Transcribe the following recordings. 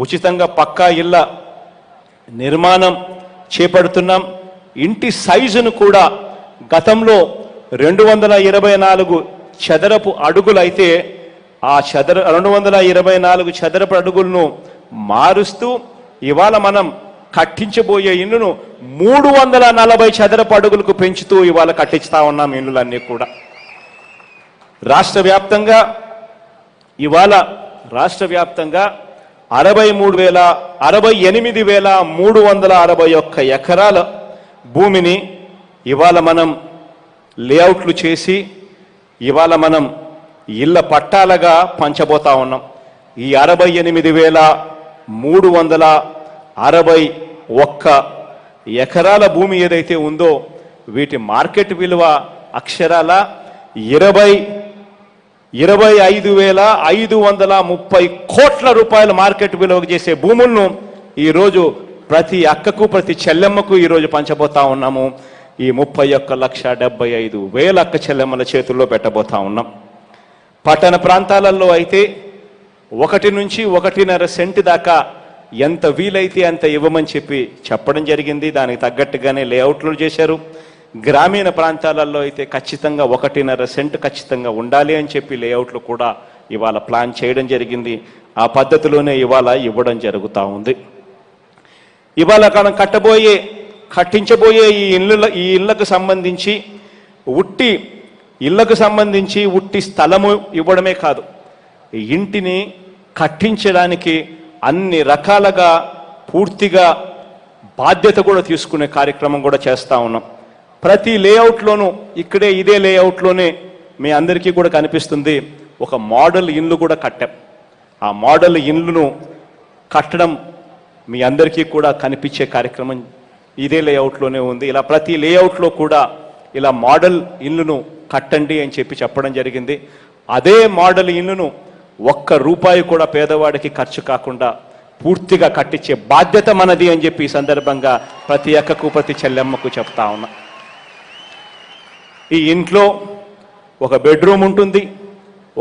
ఉచితంగా పక్కా ఇళ్ళ నిర్మాణం చేపడుతున్నాం. ఇంటి సైజును కూడా గతంలో 224 చదరపు అడుగులైతే ఆ 224 చదరపు అడుగులను మారుస్తూ ఇవాళ మనం కట్టించబోయే ఇల్లును 340 చదరపు అడుగులకు పెంచుతూ ఇవాళ కట్టిస్తా ఉన్నాం ఇల్లులన్నీ కూడా. రాష్ట్ర వ్యాప్తంగా 68,361 ఎకరాల భూమిని ఇవాళ మనం లేఅవుట్లు చేసి ఇవాళ మనం ఇళ్ళ పట్టాలుగా పంచబోతా ఉన్నాం. ఈ 68,361 ఎకరాల భూమి ఏదైతే ఉందో వీటి మార్కెట్ విలువ అక్షరాల 25,530 కోట్ల రూపాయల మార్కెట్ విలువ చేసే భూములను ఈరోజు ప్రతి అక్కకు ప్రతి చెల్లెమ్మకు ఈరోజు పంచబోతా ఉన్నాము. ఈ 31,75,000 అక్క చెల్లెమ్మల చేతుల్లో పెట్టబోతా ఉన్నాం. పట్టణ ప్రాంతాలలో అయితే 1 నుంచి 1.5 సెంటు దాకా ఎంత వీలైతే అంత ఇవ్వమని చెప్పడం జరిగింది. దానికి తగ్గట్టుగానే లేఅవుట్లు చేశారు. గ్రామీణ ప్రాంతాలలో అయితే ఖచ్చితంగా 1.5 సెంటు ఖచ్చితంగా ఉండాలి అని చెప్పి లేఅవుట్లు కూడా ఇవాళ ప్లాన్ చేయడం జరిగింది. ఆ పద్ధతిలోనే ఇవాళ ఇవ్వడం జరుగుతూ ఉంది. ఇవాళ మనం కట్టించబోయే ఈ ఇళ్లకు సంబంధించి ఉట్టి స్థలము ఇవ్వడమే కాదు, ఇంటిని కట్టించడానికి అన్ని రకాలుగా పూర్తిగా బాధ్యత కూడా తీసుకునే కార్యక్రమం కూడా చేస్తూ ఉన్నాం. ప్రతి లేఅవుట్లోనూ ఇదే లేఅవుట్లోనే మీ అందరికీ కూడా కనిపిస్తుంది ఒక మోడల్ ఇల్లు కూడా కట్టాం. ఆ మోడల్ ఇల్లును కట్టడం మీ అందరికీ కూడా కనిపించే కార్యక్రమం ఇదే లేఅవుట్లోనే ఉంది. ఇలా ప్రతి లేఅవుట్లో కూడా ఇలా మోడల్ ఇల్లును కట్టండి అని చెప్పడం జరిగింది. అదే మోడల్ ఇల్లును ₹1 కూడా పేదవాడికి ఖర్చు కాకుండా పూర్తిగా కట్టించే బాధ్యత మనది అని చెప్పి ఈ సందర్భంగా ప్రతి అక్కకు ప్రతి చెల్లెమ్మకు చెప్తా ఉన్నా. ఈ ఇంట్లో ఒక బెడ్రూమ్ ఉంటుంది,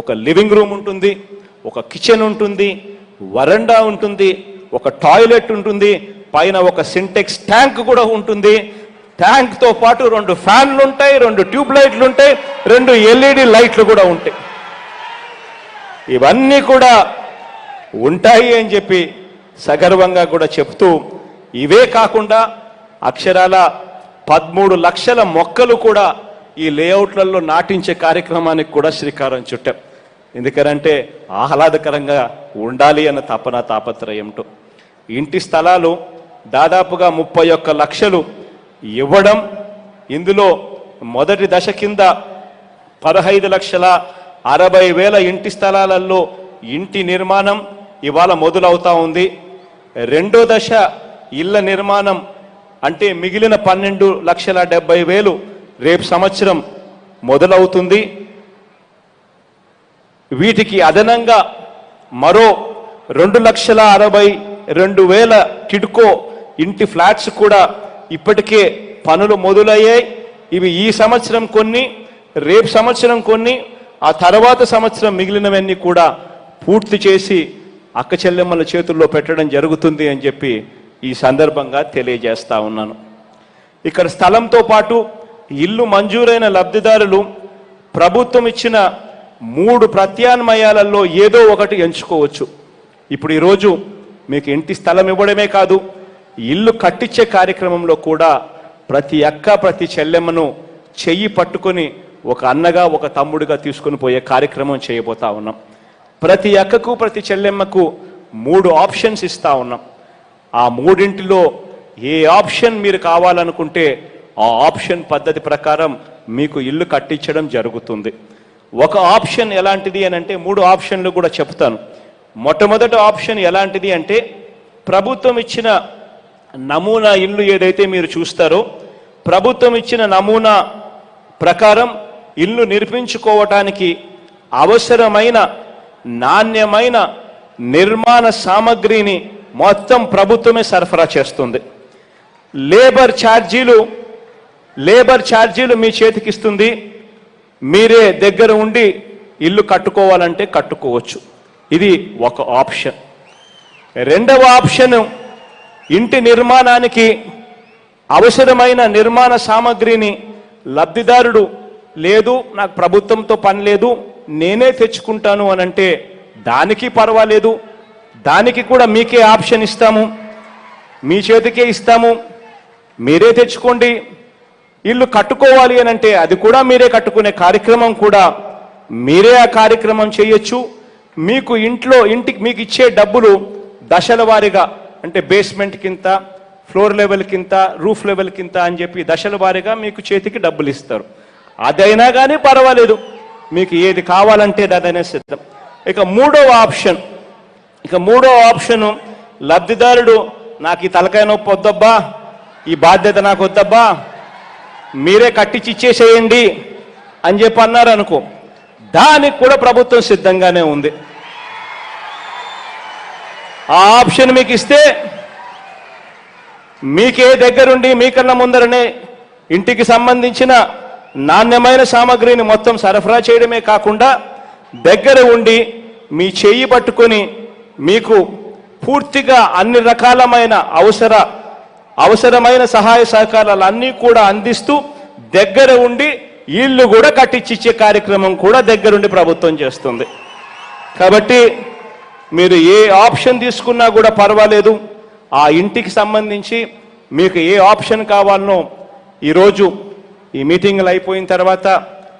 ఒక లివింగ్ రూమ్ ఉంటుంది, ఒక కిచెన్ ఉంటుంది, వరండా ఉంటుంది, ఒక టాయిలెట్ ఉంటుంది, పైన ఒక సింటెక్స్ ట్యాంక్ కూడా ఉంటుంది. ట్యాంక్తో పాటు 2 ఫ్యాన్లు ఉంటాయి, 2 ట్యూబ్ లైట్లు ఉంటాయి, 2 LED లైట్లు కూడా ఉంటాయి. ఇవన్నీ కూడా ఉంటాయి అని చెప్పి సగర్వంగా కూడా చెప్తూ, ఇవే కాకుండా అక్షరాల 13 లక్షల మొక్కలు కూడా ఈ లేఅవుట్లలో నాటించే కార్యక్రమానికి కూడా శ్రీకారం చుట్టాం. ఎందుకంటే ఆహ్లాదకరంగా ఉండాలి అన్న తాపత్రయంతో ఇంటి స్థలాలు దాదాపుగా 31 లక్షలు ఇవ్వడం, ఇందులో మొదటి దశ కింద 15,60,000 ఇంటి స్థలాలలో ఇంటి నిర్మాణం ఇవాళ మొదలవుతా ఉంది. రెండో దశ ఇళ్ల నిర్మాణం అంటే మిగిలిన 12,70,000 రేపు సంవత్సరం మొదలవుతుంది. వీటికి అదనంగా మరో 2,62,000 టిడ్కో ఇంటి ఫ్లాట్స్ కూడా ఇప్పటికే పనులు మొదలయ్యాయి. ఇవి ఈ సంవత్సరం కొన్ని, రేపు సంవత్సరం కొన్ని, ఆ తర్వాత సంవత్సరం మిగిలినవన్నీ కూడా పూర్తి చేసి అక్క చెల్లెమ్మల చేతుల్లో పెట్టడం జరుగుతుంది అని చెప్పి ఈ సందర్భంగా తెలియజేస్తా ఉన్నాను. ఇక్కడ స్థలంతో పాటు ఇల్లు మంజూరైన లబ్ధిదారులు ప్రభుత్వం ఇచ్చిన 3 ప్రత్యామ్నాయాలలో ఏదో ఒకటి ఎంచుకోవచ్చు. ఇప్పుడు ఈరోజు మీకు ఇంటి స్థలం ఇవ్వడమే కాదు, ఇల్లు కట్టించే కార్యక్రమంలో కూడా ప్రతి అక్క ప్రతి చెల్లెమ్మను చెయ్యి పట్టుకొని ఒక అన్నగా ఒక తమ్ముడిగా తీసుకొని పోయే కార్యక్రమం చేయబోతా ఉన్నాం. ప్రతి అక్కకు ప్రతి చెల్లెమ్మకు 3 ఆప్షన్స్ ఇస్తా ఉన్నాం. ఆ 3ంటిలో ఏ ఆప్షన్ మీరు కావాలనుకుంటే ఆ ఆప్షన్ పద్ధతి ప్రకారం మీకు ఇల్లు కట్టించడం జరుగుతుంది. ఒక ఆప్షన్ ఎలాంటిది అని అంటే 3 ఆప్షన్లు కూడా చెప్తాను. మొట్టమొదటి ఆప్షన్ ఎలాంటిది అంటే ప్రభుత్వం ఇచ్చిన నమూనా ఇల్లు ఏదైతే మీరు చూస్తారో ప్రభుత్వం ఇచ్చిన నమూనా ప్రకారం ఇల్లు నిర్మించుకోవటానికి అవసరమైన నాణ్యమైన నిర్మాణ సామగ్రిని మొత్తం ప్రభుత్వమే సరఫరా చేస్తుంది. లేబర్ ఛార్జీలు మీ చేతికి ఇస్తుంది. మీరే దగ్గర ఉండి ఇల్లు కట్టుకోవాలంటే కట్టుకోవచ్చు. ఇది ఒక ఆప్షన్. రెండవ ఆప్షన్, ఇంటి నిర్మాణానికి అవసరమైన నిర్మాణ సామగ్రిని లబ్ధిదారుడు లేదు నాకు ప్రభుత్వంతో పని లేదు నేనే తెచ్చుకుంటాను అని అంటే దానికి పర్వాలేదు, దానికి కూడా మీకే ఆప్షన్ ఇస్తాము, మీ చేతికే ఇస్తాము, మీరే తెచ్చుకోండి. ఇల్లు కట్టుకోవాలి అని అంటే అది కూడా మీరే కట్టుకునే కార్యక్రమం కూడా మీరే ఆ కార్యక్రమం చేయొచ్చు. మీకు ఇంటికి మీకు ఇచ్చే డబ్బులు దశల వారీగా అంటే బేస్మెంట్ కింద, ఫ్లోర్ లెవెల్ కింద, రూఫ్ లెవెల్ కింద అని చెప్పి దశల వారీగా మీకు చేతికి డబ్బులు ఇస్తారు. అదైనా కానీ పర్వాలేదు, మీకు ఏది కావాలంటే అదైనా సిద్ధం. ఇక మూడవ ఆప్షను లబ్ధిదారుడు నాకు ఈ తలకాయ నొప్పి వద్దబ్బా, ఈ బాధ్యత నాకు వద్దబ్బా, మీరే కట్టించి ఇచ్చేసేయండి అని చెప్పి అన్నారు అనుకో, దానికి కూడా ప్రభుత్వం సిద్ధంగానే ఉంది. ఆ ఆప్షన్ మీకు ఇస్తే మీకే దగ్గరుండి మీకన్నా ముందరనే ఇంటికి సంబంధించిన నాణ్యమైన సామగ్రిని మొత్తం సరఫరా చేయడమే కాకుండా దగ్గర ఉండి మీ చెయ్యి పట్టుకొని మీకు పూర్తిగా అన్ని రకాలమైన అవసరమైన సహాయ సహకారాలు అన్నీ కూడా అందిస్తూ దగ్గర ఉండి ఇల్లు కూడా కట్టించిచ్చే కార్యక్రమం కూడా దగ్గరుండి ప్రభుత్వం చేస్తుంది. కాబట్టి మీరు ఏ ఆప్షన్ తీసుకున్నా కూడా పర్వాలేదు. ఆ ఇంటికి సంబంధించి మీకు ఏ ఆప్షన్ కావాలనో ఈరోజు ఈ మీటింగ్లు అయిపోయిన తర్వాత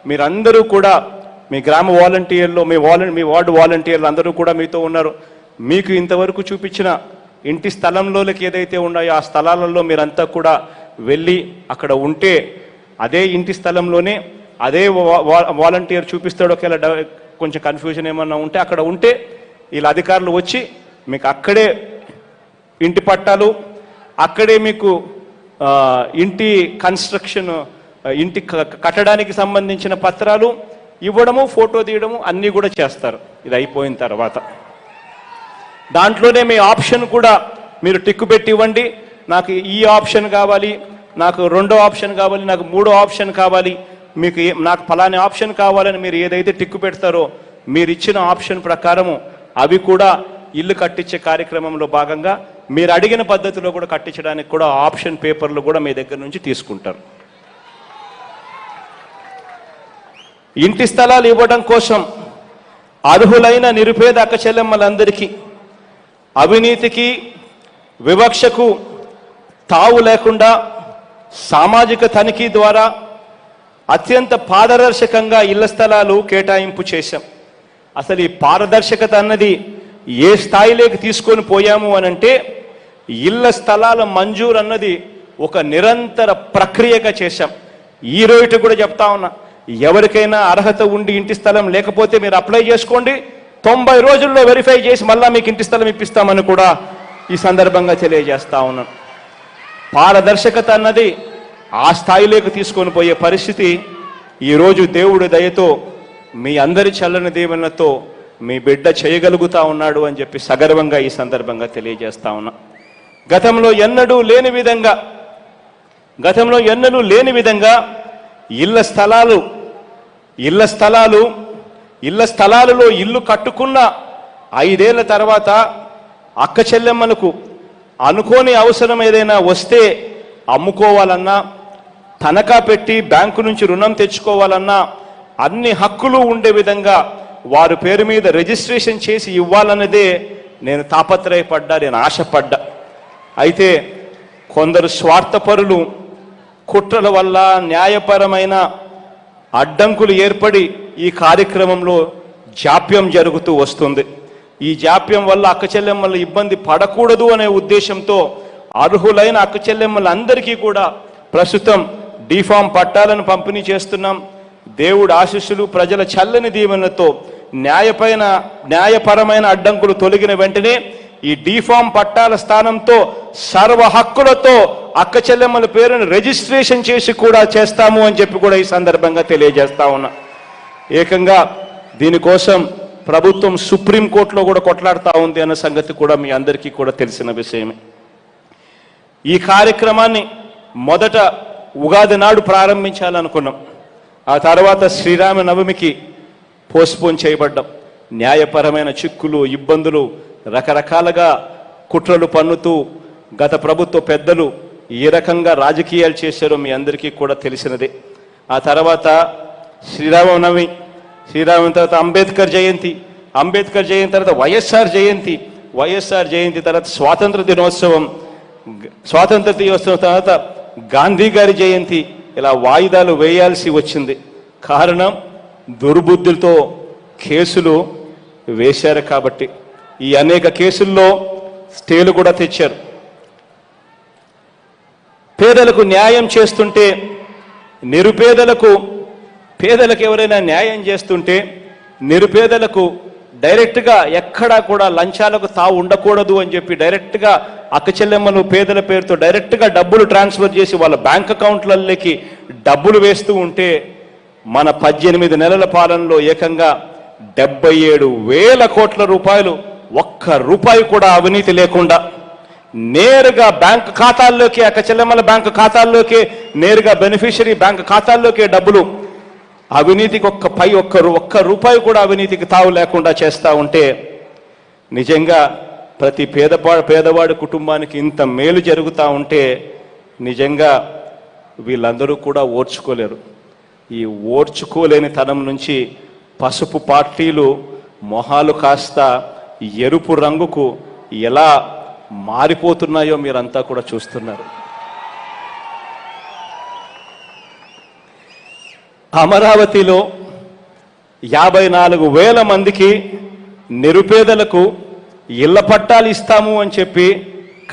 మీరందరూ కూడా మీ గ్రామ వాలంటీర్లు, మీ వార్డు వాలంటీర్లు అందరూ కూడా మీతో ఉన్నారు. మీకు ఇంతవరకు చూపించిన ఇంటి స్థలంలోకి ఏదైతే ఉన్నాయో ఆ స్థలాలలో మీరంతా కూడా వెళ్ళి అక్కడ ఉంటే అదే ఇంటి స్థలంలోనే అదే వాలంటీర్ చూపిస్తాడు. ఒకవేళ కొంచెం కన్ఫ్యూజన్ ఏమన్నా ఉంటే అక్కడ ఉంటే వీళ్ళ అధికారులు వచ్చి మీకు అక్కడే ఇంటి పట్టాలు, అక్కడే మీకు ఇంటి కన్స్ట్రక్షన్, ఇంటి కట్టడానికి సంబంధించిన పత్రాలు ఇవ్వడము, ఫోటో తీయడము అన్నీ కూడా చేస్తారు. ఇది అయిపోయిన తర్వాత దాంట్లోనే మీ ఆప్షన్ కూడా మీరు టిక్కు పెట్టి ఇవ్వండి. నాకు ఈ ఆప్షన్ కావాలి, నాకు రెండో ఆప్షన్ కావాలి, నాకు మూడో ఆప్షన్ కావాలి, మీకు నాకు ఫలాని ఆప్షన్ కావాలని మీరు ఏదైతే టిక్కు పెడతారో మీరు ఇచ్చిన ఆప్షన్ ప్రకారము అవి కూడా ఇల్లు కట్టించే కార్యక్రమంలో భాగంగా మీరు అడిగిన పద్ధతిలో కూడా కట్టించడానికి కూడా ఆప్షన్ పేపర్లు కూడా మీ దగ్గర నుంచి తీసుకుంటారు. ఇంటి స్థలాలు ఇవ్వడం కోసం అర్హులైన నిరుపేద అక్కచెల్లెమ్మలందరికీ అవినీతికి, వివక్షకు తావు లేకుండా సామాజిక తనిఖీ ద్వారా అత్యంత పారదర్శకంగా ఇళ్ల స్థలాలు కేటాయింపు చేశాం. అసలు ఈ పారదర్శకత అన్నది ఏ స్థాయిలోకి తీసుకొని పోయాము అనంటే ఇళ్ల స్థలాల మంజూరు అన్నది ఒక నిరంతర ప్రక్రియగా చేశాం. ఈ రోజు కూడా చెప్తా ఉన్నా, ఎవరికైనా అర్హత ఉండి ఇంటి స్థలం లేకపోతే మీరు అప్లై చేసుకోండి, 90 రోజుల్లో వెరిఫై చేసి మళ్ళా మీకు ఇంటి స్థలం ఇప్పిస్తామని కూడా ఈ సందర్భంగా తెలియజేస్తా ఉన్నాను. పారదర్శకత అన్నది ఆ స్థాయిలోకి తీసుకొని పోయే పరిస్థితి ఈరోజు దేవుడి దయతో మీ అందరి చల్లని దీవెనలతో మీ బిడ్డ చేయగలుగుతా ఉన్నాడు అని చెప్పి సగర్వంగా ఈ సందర్భంగా తెలియజేస్తా ఉన్నా. గతంలో ఎన్నడూ లేని విధంగా ఇళ్ల స్థలాలలో ఇల్లు కట్టుకున్న 5 ఏళ్ల తర్వాత అక్క చెల్లెమ్మలకు అనుకోని అవసరం ఏదైనా వస్తే అమ్ముకోవాలన్నా, తనఖా పెట్టి బ్యాంకు నుంచి రుణం తెచ్చుకోవాలన్నా అన్ని హక్కులు ఉండే విధంగా వారి పేరు మీద రిజిస్ట్రేషన్ చేసి ఇవ్వాలన్నదే నేను తాపత్రయపడ్డా, నేను ఆశపడ్డా. అయితే కొందరు స్వార్థపరులు కుట్రల వల్ల న్యాయపరమైన అడ్డంకులు ఏర్పడి ఈ కార్యక్రమంలో జాప్యం జరుగుతూ వస్తుంది. ఈ జాప్యం వల్ల అక్కచెల్లెమ్మలు ఇబ్బంది పడకూడదు అనే ఉద్దేశంతో అర్హులైన అక్కచెల్లెమ్మలందరికీ కూడా ప్రస్తుతం డిఫామ్ పట్టాలను పంపిణీ చేస్తున్నాం. దేవుడు ఆశీస్సులు, ప్రజల చల్లని దీవెనలతో న్యాయపరమైన అడ్డంకులు తొలగిన వెంటనే ఈ డిఫామ్ పట్టాల స్థానంతో సర్వ హక్కులతో అక్క చెల్లెమ్మల పేరును రిజిస్ట్రేషన్ చేసి కూడా చేస్తాము అని చెప్పి కూడా ఈ సందర్భంగా తెలియజేస్తా ఉన్నా. ఏకంగా దీనికోసం ప్రభుత్వం సుప్రీంకోర్టులో కూడా కొట్లాడుతూ ఉంది అన్న సంగతి కూడా మీ అందరికీ కూడా తెలిసిన విషయమే. ఈ కార్యక్రమాన్ని మొదట ఉగాది నాడు ప్రారంభించాలనుకున్నాం. ఆ తర్వాత శ్రీరామ నవమికి పోస్ట్పోన్ చేయబడ్డాం. న్యాయపరమైన చిక్కులు, ఇబ్బందులు, రకరకాలుగా కుట్రలు పన్నుతూ గత ప్రభుత్వ పెద్దలు ఏ రకంగా రాజకీయాలు చేశారో మీ అందరికీ కూడా తెలిసినదే. ఆ తర్వాత శ్రీరామనవమి, శ్రీరామనవమి తర్వాత అంబేద్కర్ జయంతి తర్వాత వైఎస్ఆర్ జయంతి తర్వాత స్వాతంత్ర దినోత్సవం తర్వాత గాంధీ గారి జయంతి, ఇలా వాయిదాలు వేయాల్సి వచ్చింది. కారణం దుర్బుద్ధులతో కేసులు వేశారు కాబట్టి. ఈ అనేక కేసుల్లో స్టేలు కూడా తెచ్చారు. పేదలకు న్యాయం చేస్తుంటే పేదలకు ఎవరైనా న్యాయం చేస్తుంటే నిరుపేదలకు డైరెక్ట్గా ఎక్కడా కూడా లంచాలకు తావు ఉండకూడదు అని చెప్పి డైరెక్ట్గా అక్కచెల్లెమ్మలు పేదల పేరుతో డైరెక్ట్గా డబ్బులు ట్రాన్స్ఫర్ చేసి వాళ్ళ బ్యాంక్ అకౌంట్లలోకి డబ్బులు వేస్తూ ఉంటే మన 18 నెలల పాలనలో ఏకంగా 77,000 కోట్ల రూపాయలు, ఒక్క రూపాయి కూడా అవినీతి లేకుండా నేరుగా బ్యాంక్ ఖాతాల్లోకి, అక్కచెల్లెమ్మల బ్యాంక్ ఖాతాల్లోకి, నేరుగా బెనిఫిషరీ బ్యాంక్ ఖాతాల్లోకి డబ్బులు, అవినీతికి ఒక్క రూపాయి కూడా అవినీతికి తావు లేకుండా చేస్తూ ఉంటే నిజంగా ప్రతి పేదవాడి కుటుంబానికి ఇంత మేలు జరుగుతూ ఉంటే నిజంగా వీళ్ళందరూ కూడా ఓర్చుకోలేరు. ఈ ఓర్చుకోలేని తనం నుంచి పసుపు పార్టీలు మొహాలు కాస్త ఎరుపు రంగుకు ఎలా మారిపోతున్నాయో మీరంతా కూడా చూస్తున్నారు. అమరావతిలో 54,000 మందికి నిరుపేదలకు ఇళ్ల పట్టాలు ఇస్తాము అని చెప్పి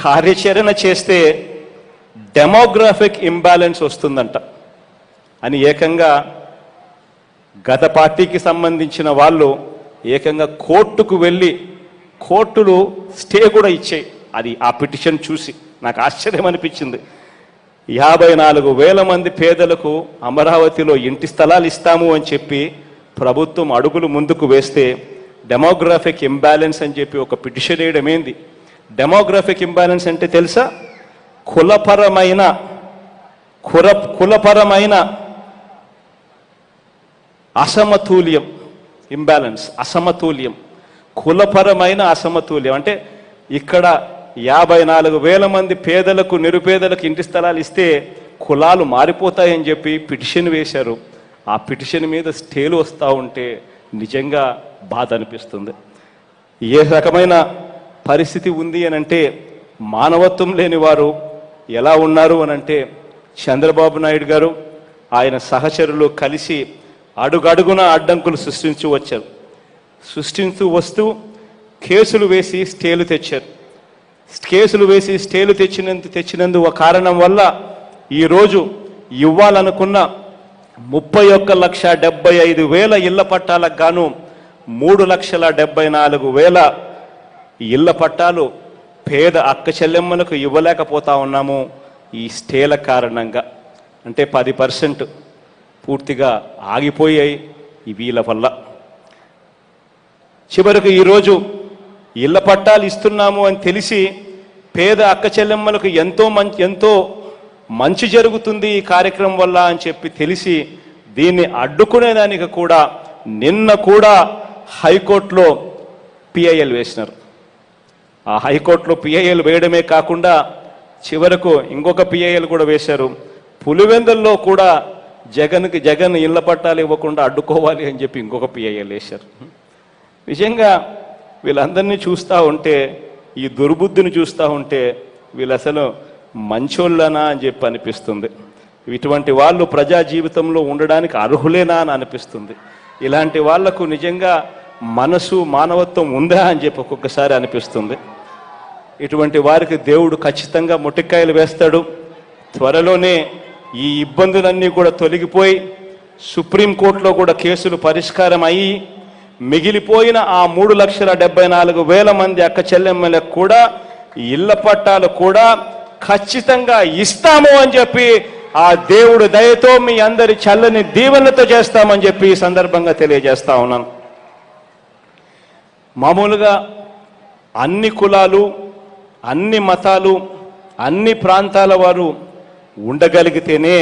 కార్యాచరణ చేస్తే డెమోగ్రాఫిక్ ఇంబ్యాలెన్స్ వస్తుందంట అని ఏకంగా గత పార్టీకి సంబంధించిన వాళ్ళు ఏకంగా కోర్టుకు వెళ్ళి కోర్టులు స్టే కూడా ఇచ్చాయి. అది ఆ పిటిషన్ చూసి నాకు ఆశ్చర్యం అనిపించింది. 54,000 మంది పేదలకు అమరావతిలో ఇంటి స్థలాలు ఇస్తాము అని చెప్పి ప్రభుత్వం అడుగులు ముందుకు వేస్తే డెమోగ్రాఫిక్ ఇంబ్యాలెన్స్ అని చెప్పి ఒక పిటిషన్ వేయడం ఏంది? డెమోగ్రాఫిక్ ఇంబ్యాలెన్స్ అంటే తెలుసా? కులపరమైన అసమతుల్యం. ఇంబ్యాలెన్స్ అసమతుల్యం, కులపరమైన అసమతుల్యం. అంటే ఇక్కడ 54,000 మంది పేదలకు నిరుపేదలకు ఇంటి స్థలాలు ఇస్తే కులాలు మారిపోతాయని చెప్పి పిటిషన్ వేశారు. ఆ పిటిషన్ మీద స్టేలు వస్తూ ఉంటే నిజంగా బాధ అనిపిస్తుంది. ఏ రకమైన పరిస్థితి ఉంది అని అంటే మానవత్వం లేని వారు ఎలా ఉన్నారు అని అంటే చంద్రబాబు నాయుడు గారు ఆయన సహచరులు కలిసి అడుగడుగున అడ్డంకులు సృష్టించూ వస్తూ కేసులు వేసి స్టేలు తెచ్చారు. కేసులు వేసి స్టేలు తెచ్చినందుకు కారణం వల్ల ఈరోజు ఇవ్వాలనుకున్న 31,75,000 ఇళ్ల పట్టాలకు గాను 3,74,000 ఇళ్ల పట్టాలు పేద అక్క చెల్లెమ్మలకు ఇవ్వలేకపోతా ఉన్నాము ఈ స్టేల కారణంగా. అంటే 10% పూర్తిగా ఆగిపోయాయి వీళ్ళ వల్ల. చివరకు ఈరోజు ఇళ్ల పట్టాలు ఇస్తున్నాము అని తెలిసి పేద అక్క చెల్లెమ్మలకు ఎంతో మంచి జరుగుతుంది ఈ కార్యక్రమం వల్ల అని చెప్పి తెలిసి దీన్ని అడ్డుకునేదానికి కూడా నిన్న కూడా హైకోర్టులో పిఐఎల్ వేసినారు. ఆ హైకోర్టులో పిఐఎల్ వేయడమే కాకుండా చివరకు ఇంకొక పిఐఎల్ కూడా వేశారు. పులివెందుల్లో కూడా జగన్ ఇళ్ల పట్టాలు ఇవ్వకుండా అడ్డుకోవాలి అని చెప్పి ఇంకొక పిఐఎల్ వేశారు. నిజంగా వీళ్ళందరినీ చూస్తూ ఉంటే, ఈ దుర్బుద్ధిని చూస్తూ ఉంటే వీళ్ళు అసలు మంచోళ్ళనా అని చెప్పి అనిపిస్తుంది. ఇటువంటి వాళ్ళు ప్రజా జీవితంలో ఉండడానికి అర్హులేనా అని అనిపిస్తుంది. ఇలాంటి వాళ్లకు నిజంగా మనసు మానవత్వం ఉందా అని చెప్పి ఒక్కొక్కసారి అనిపిస్తుంది. ఇటువంటి వారికి దేవుడు ఖచ్చితంగా మొట్టికాయలు వేస్తాడు. త్వరలోనే ఈ ఇబ్బందులన్నీ కూడా తొలగిపోయి సుప్రీంకోర్టులో కూడా కేసులు పరిష్కారం అయ్యి మిగిలిపోయిన ఆ 3,74,000 మంది అక్క చెల్లెమ్మలకు కూడా ఇళ్ల పట్టాలు కూడా ఖచ్చితంగా ఇస్తాము అని చెప్పి ఆ దేవుడు దయతో మీ అందరి చల్లని దీవెనలతో చేస్తామని చెప్పి ఈ సందర్భంగా తెలియజేస్తా ఉన్నాను. మామూలుగా అన్ని కులాలు, అన్ని మతాలు, అన్ని ప్రాంతాల వారు ఉండగలిగితేనే